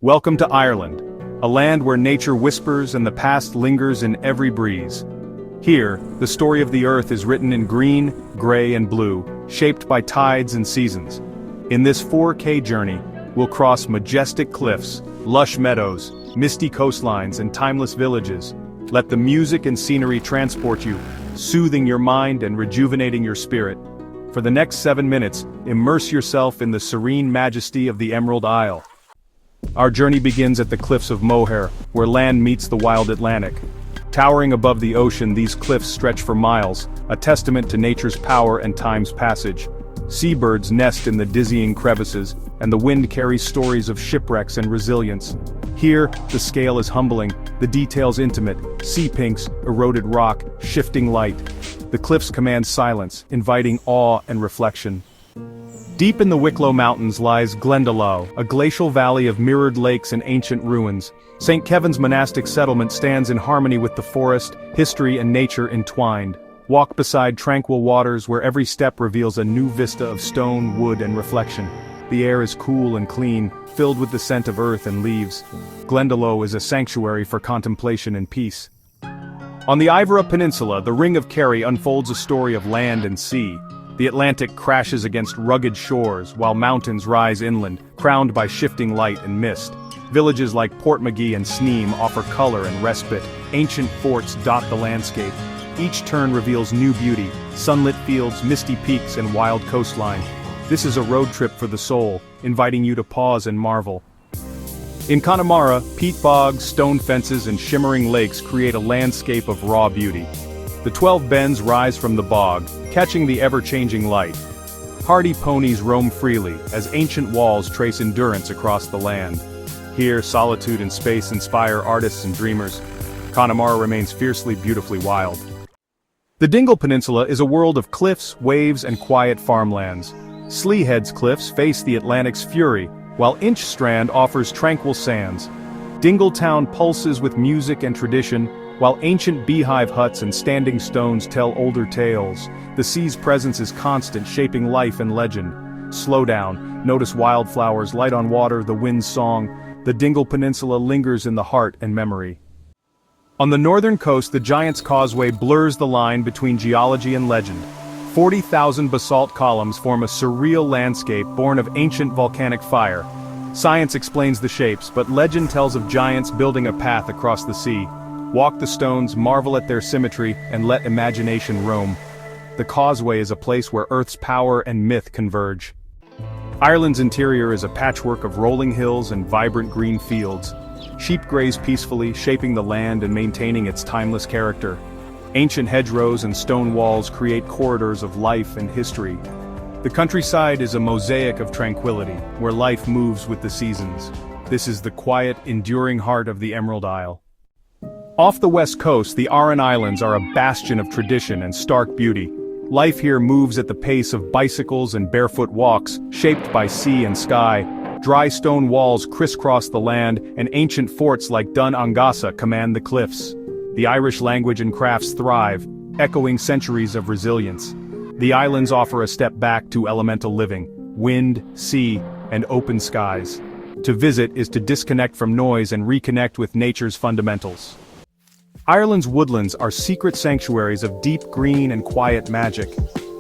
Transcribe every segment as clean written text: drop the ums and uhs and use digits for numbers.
Welcome to Ireland, a land where nature whispers and the past lingers in every breeze. Here, the story of the earth is written in green, gray and blue, shaped by tides and seasons. In this 4K journey, we'll cross majestic cliffs, lush meadows, misty coastlines and timeless villages. Let the music and scenery transport you, soothing your mind and rejuvenating your spirit. For the next 7 minutes, immerse yourself in the serene majesty of the Emerald Isle. Our journey begins at the cliffs of Moher, where land meets the wild Atlantic. Towering above the ocean, these cliffs stretch for miles, a testament to nature's power and time's passage. Seabirds nest in the dizzying crevices, and the wind carries stories of shipwrecks and resilience. Here, the scale is humbling, the details intimate: sea pinks, eroded rock, shifting light. The cliffs command silence, inviting awe and reflection. Deep in the Wicklow Mountains lies Glendalough, a glacial valley of mirrored lakes and ancient ruins. St. Kevin's monastic settlement stands in harmony with the forest, history and nature entwined. Walk beside tranquil waters where every step reveals a new vista of stone, wood and reflection. The air is cool and clean, filled with the scent of earth and leaves. Glendalough is a sanctuary for contemplation and peace. On the Iveragh Peninsula, the Ring of Kerry unfolds a story of land and sea. The Atlantic crashes against rugged shores, while mountains rise inland, crowned by shifting light and mist. Villages like Portmagee and Sneem offer color and respite. Ancient forts dot the landscape. Each turn reveals new beauty: sunlit fields, misty peaks, and wild coastline. This is a road trip for the soul, inviting you to pause and marvel. In Connemara, peat bogs, stone fences, and shimmering lakes create a landscape of raw beauty. The 12 bends rise from the bog, catching the ever-changing light. Hardy ponies roam freely, as ancient walls trace endurance across the land. Here, solitude and space inspire artists and dreamers. Connemara remains fiercely, beautifully wild. The Dingle Peninsula is a world of cliffs, waves, and quiet farmlands. Sleehead's cliffs face the Atlantic's fury, while Inchstrand offers tranquil sands. Dingletown pulses with music and tradition, while ancient beehive huts and standing stones tell older tales. The sea's presence is constant, shaping life and legend. Slow down, notice wildflowers, light on water, the wind's song. The Dingle Peninsula lingers in the heart and memory. On the northern coast, the Giant's Causeway blurs the line between geology and legend. 40,000 basalt columns form a surreal landscape born of ancient volcanic fire. Science explains the shapes, but legend tells of giants building a path across the sea. Walk the stones, marvel at their symmetry, and let imagination roam. The causeway is a place where Earth's power and myth converge. Ireland's interior is a patchwork of rolling hills and vibrant green fields. Sheep graze peacefully, shaping the land and maintaining its timeless character. Ancient hedgerows and stone walls create corridors of life and history. The countryside is a mosaic of tranquility, where life moves with the seasons. This is the quiet, enduring heart of the Emerald Isle. Off the west coast, the Aran Islands are a bastion of tradition and stark beauty. Life here moves at the pace of bicycles and barefoot walks, shaped by sea and sky. Dry stone walls crisscross the land, and ancient forts like Dun Angasa command the cliffs. The Irish language and crafts thrive, echoing centuries of resilience. The islands offer a step back to elemental living: wind, sea, and open skies. To visit is to disconnect from noise and reconnect with nature's fundamentals. Ireland's woodlands are secret sanctuaries of deep green and quiet magic.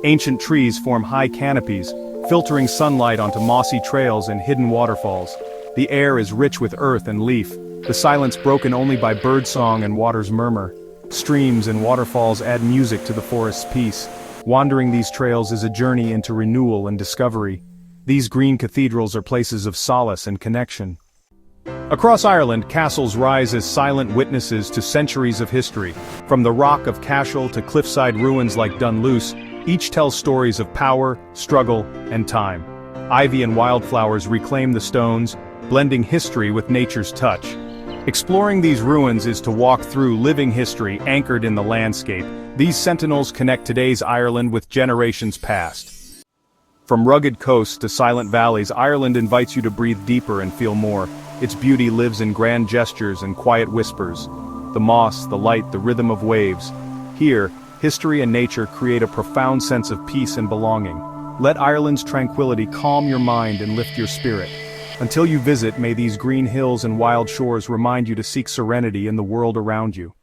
Ancient trees form high canopies, filtering sunlight onto mossy trails and hidden waterfalls. The air is rich with earth and leaf, the silence broken only by birdsong and water's murmur. Streams and waterfalls add music to the forest's peace. Wandering these trails is a journey into renewal and discovery. These green cathedrals are places of solace and connection. Across Ireland, castles rise as silent witnesses to centuries of history. From the Rock of Cashel to cliffside ruins like Dunluce, each tells stories of power, struggle, and time. Ivy and wildflowers reclaim the stones, blending history with nature's touch. Exploring these ruins is to walk through living history anchored in the landscape. These sentinels connect today's Ireland with generations past. From rugged coasts to silent valleys, Ireland invites you to breathe deeper and feel more. Its beauty lives in grand gestures and quiet whispers. The moss, the light, the rhythm of waves. Here, history and nature create a profound sense of peace and belonging. Let Ireland's tranquility calm your mind and lift your spirit. Until you visit, may these green hills and wild shores remind you to seek serenity in the world around you.